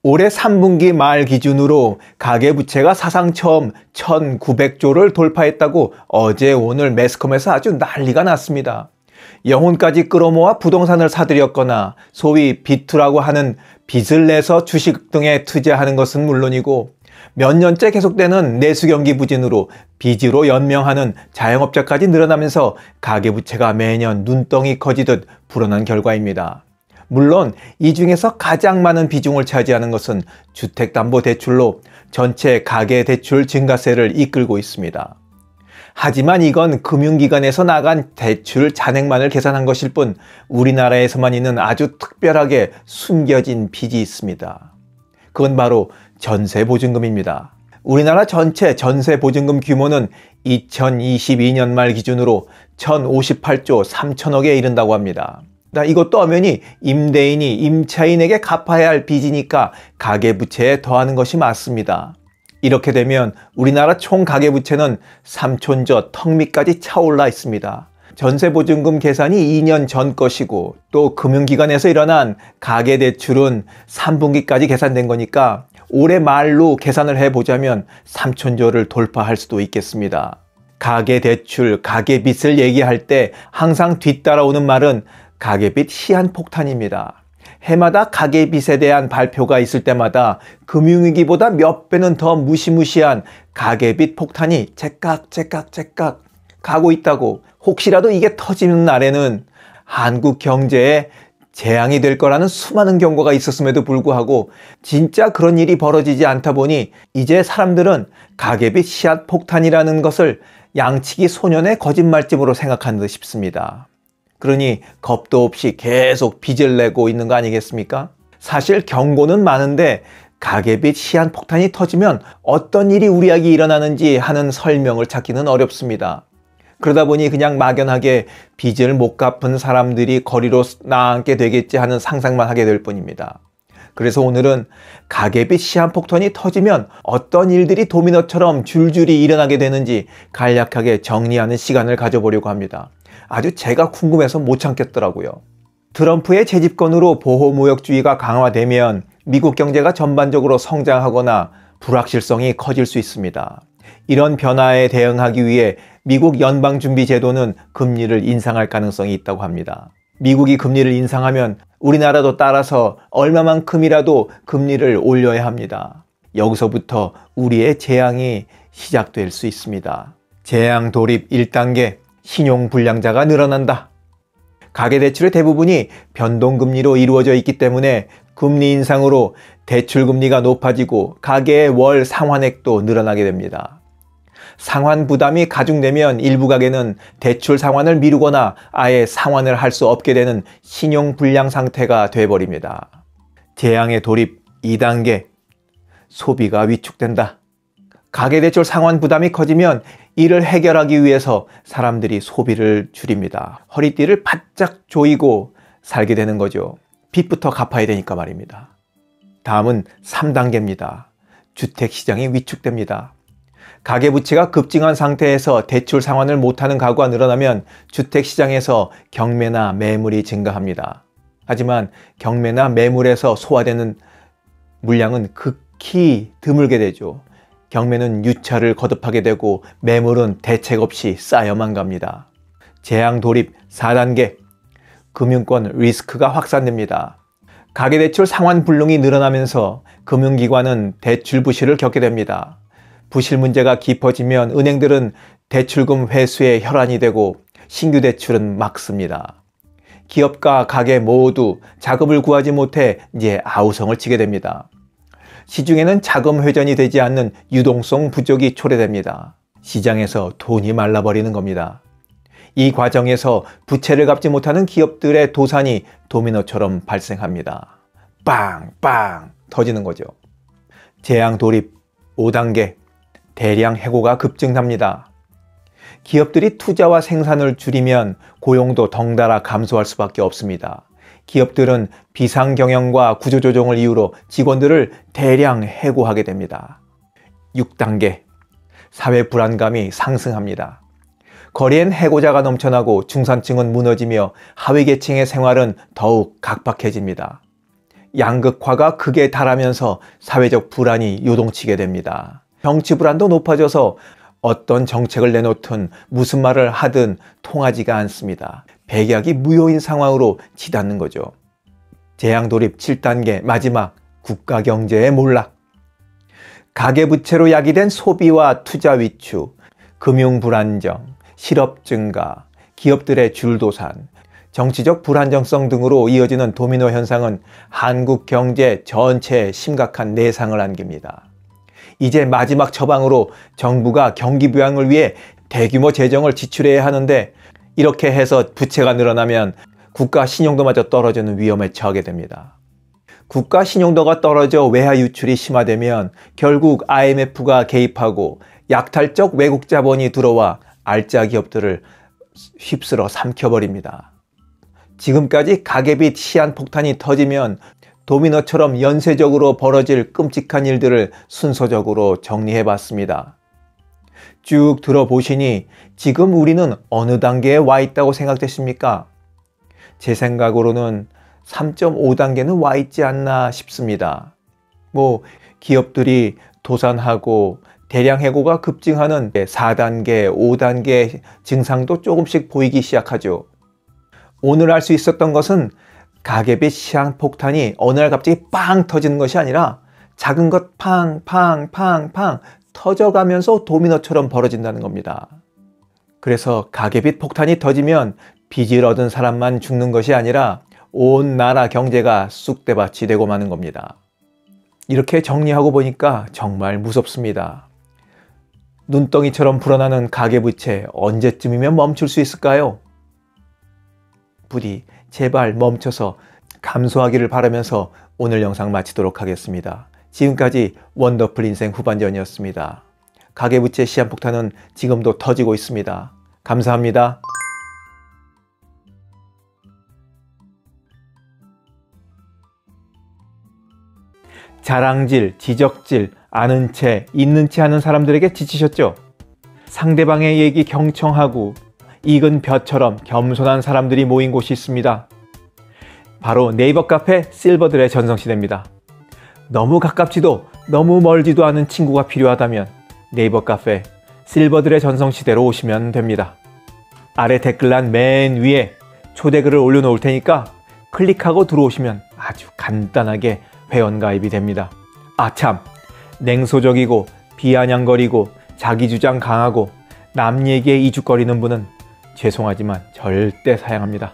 올해 3분기 말 기준으로 가계부채가 사상 처음 1,900조를 돌파했다고 어제 오늘 매스컴에서 아주 난리가 났습니다. 영혼까지 끌어모아 부동산을 사들였거나 소위 비투라고 하는 빚을 내서 주식 등에 투자하는 것은 물론이고 몇 년째 계속되는 내수경기 부진으로 빚으로 연명하는 자영업자까지 늘어나면서 가계부채가 매년 눈덩이 커지듯 불어난 결과입니다. 물론 이 중에서 가장 많은 비중을 차지하는 것은 주택담보대출로 전체 가계대출 증가세를 이끌고 있습니다. 하지만 이건 금융기관에서 나간 대출 잔액만을 계산한 것일 뿐 우리나라에서만 있는 아주 특별하게 숨겨진 빚이 있습니다. 그건 바로 전세보증금입니다. 우리나라 전체 전세보증금 규모는 2022년 말 기준으로 1,058조 3천억에 이른다고 합니다. 이것도 엄연히 임대인이 임차인에게 갚아야 할 빚이니까 가계부채에 더하는 것이 맞습니다. 이렇게 되면 우리나라 총 가계부채는 3촌저 턱 밑까지 차올라 있습니다. 전세보증금 계산이 2년 전 것이고 또 금융기관에서 일어난 가계대출은 3분기까지 계산된 거니까 올해 말로 계산을 해보자면 3촌저를 돌파할 수도 있겠습니다. 가계대출, 가계빚을 얘기할 때 항상 뒤따라오는 말은 가계빚 시한폭탄입니다. 해마다 가계빚에 대한 발표가 있을 때마다 금융위기보다 몇 배는 더 무시무시한 가계빚 폭탄이 제깍 가고 있다고, 혹시라도 이게 터지는 날에는 한국 경제에 재앙이 될 거라는 수많은 경고가 있었음에도 불구하고 진짜 그런 일이 벌어지지 않다 보니 이제 사람들은 가계빚 시한폭탄이라는 것을 양치기 소년의 거짓말쯤으로 생각하는 듯 싶습니다. 그러니 겁도 없이 계속 빚을 내고 있는 거 아니겠습니까? 사실 경고는 많은데 가계빚 시한폭탄이 터지면 어떤 일이 우리에게 일어나는지 하는 설명을 찾기는 어렵습니다. 그러다 보니 그냥 막연하게 빚을 못 갚은 사람들이 거리로 나앉게 되겠지 하는 상상만 하게 될 뿐입니다. 그래서 오늘은 가계빚 시한폭탄이 터지면 어떤 일들이 도미노처럼 줄줄이 일어나게 되는지 간략하게 정리하는 시간을 가져보려고 합니다. 아주 제가 궁금해서 못 참겠더라고요. 트럼프의 재집권으로 보호무역주의가 강화되면 미국 경제가 전반적으로 성장하거나 불확실성이 커질 수 있습니다. 이런 변화에 대응하기 위해 미국 연방준비제도는 금리를 인상할 가능성이 있다고 합니다. 미국이 금리를 인상하면 우리나라도 따라서 얼마만큼이라도 금리를 올려야 합니다. 여기서부터 우리의 재앙이 시작될 수 있습니다. 재앙 돌입 1단계, 신용불량자가 늘어난다. 가계대출의 대부분이 변동금리로 이루어져 있기 때문에 금리 인상으로 대출금리가 높아지고 가계의 월 상환액도 늘어나게 됩니다. 상환 부담이 가중되면 일부 가계는 대출 상환을 미루거나 아예 상환을 할 수 없게 되는 신용불량 상태가 돼버립니다. 재앙의 돌입 2단계, 소비가 위축된다. 가계대출 상환 부담이 커지면 이를 해결하기 위해서 사람들이 소비를 줄입니다. 허리띠를 바짝 조이고 살게 되는 거죠. 빚부터 갚아야 되니까 말입니다. 다음은 3단계입니다. 주택시장이 위축됩니다. 가계부채가 급증한 상태에서 대출 상환을 못하는 가구가 늘어나면 주택시장에서 경매나 매물이 증가합니다. 하지만 경매나 매물에서 소화되는 물량은 극히 드물게 되죠. 경매는 유찰을 거듭하게 되고 매물은 대책 없이 쌓여만 갑니다. 재앙 돌입 4단계, 금융권 리스크가 확산됩니다. 가계대출 상환 불능이 늘어나면서 금융기관은 대출 부실을 겪게 됩니다. 부실 문제가 깊어지면 은행들은 대출금 회수에 혈안이 되고 신규 대출은 막습니다. 기업과 가계 모두 자금을 구하지 못해 이제 아우성을 치게 됩니다. 시중에는 자금 회전이 되지 않는 유동성 부족이 초래됩니다. 시장에서 돈이 말라버리는 겁니다. 이 과정에서 부채를 갚지 못하는 기업들의 도산이 도미노처럼 발생합니다. 빵빵 터지는 거죠. 재앙 돌입 5단계, 대량 해고가 급증합니다. 기업들이 투자와 생산을 줄이면 고용도 덩달아 감소할 수밖에 없습니다. 기업들은 비상경영과 구조조정을 이유로 직원들을 대량 해고하게 됩니다. 6단계, 사회 불안감이 상승합니다. 거리엔 해고자가 넘쳐나고 중산층은 무너지며 하위계층의 생활은 더욱 각박해집니다. 양극화가 극에 달하면서 사회적 불안이 요동치게 됩니다. 정치 불안도 높아져서 어떤 정책을 내놓든 무슨 말을 하든 통하지가 않습니다. 백약이 무효인 상황으로 치닫는 거죠. 재앙돌입 7단계 마지막 국가경제의 몰락. 가계부채로 야기된 소비와 투자 위축, 금융 불안정, 실업 증가, 기업들의 줄도산, 정치적 불안정성 등으로 이어지는 도미노 현상은 한국 경제 전체에 심각한 내상을 안깁니다. 이제 마지막 처방으로 정부가 경기 부양을 위해 대규모 재정을 지출해야 하는데 이렇게 해서 부채가 늘어나면 국가 신용도마저 떨어지는 위험에 처하게 됩니다. 국가 신용도가 떨어져 외화 유출이 심화되면 결국 IMF가 개입하고 약탈적 외국 자본이 들어와 알짜 기업들을 휩쓸어 삼켜버립니다. 지금까지 가계빚 시한폭탄이 터지면 도미노처럼 연쇄적으로 벌어질 끔찍한 일들을 순서적으로 정리해봤습니다. 쭉 들어보시니 지금 우리는 어느 단계에 와 있다고 생각되십니까? 제 생각으로는 3.5단계는 와 있지 않나 싶습니다. 기업들이 도산하고 대량 해고가 급증하는 4단계, 5단계 증상도 조금씩 보이기 시작하죠. 오늘 알 수 있었던 것은 가계빚 시한폭탄이 어느 날 갑자기 빵 터지는 것이 아니라 작은 것 팡팡팡팡 터져가면서 도미노처럼 벌어진다는 겁니다. 그래서 가계빚 폭탄이 터지면 빚을 얻은 사람만 죽는 것이 아니라 온 나라 경제가 쑥대밭이 되고 마는 겁니다. 이렇게 정리하고 보니까 정말 무섭습니다. 눈덩이처럼 불어나는 가계부채 언제쯤이면 멈출 수 있을까요? 부디 제발 멈춰서 감소하기를 바라면서 오늘 영상 마치도록 하겠습니다. 지금까지 원더풀 인생 후반전이었습니다. 가계부채 시한폭탄은 지금도 터지고 있습니다. 감사합니다. 자랑질, 지적질, 아는 채, 있는 채 하는 사람들에게 지치셨죠? 상대방의 얘기 경청하고 익은 벼처럼 겸손한 사람들이 모인 곳이 있습니다. 바로 네이버 카페 실버들의 전성시대입니다. 너무 가깝지도 너무 멀지도 않은 친구가 필요하다면 네이버 카페 실버들의 전성시대로 오시면 됩니다. 아래 댓글란 맨 위에 초대글을 올려놓을 테니까 클릭하고 들어오시면 아주 간단하게 회원가입이 됩니다. 참! 냉소적이고 비아냥거리고 자기주장 강하고 남 얘기에 이죽거리는 분은 죄송하지만 절대 사양합니다.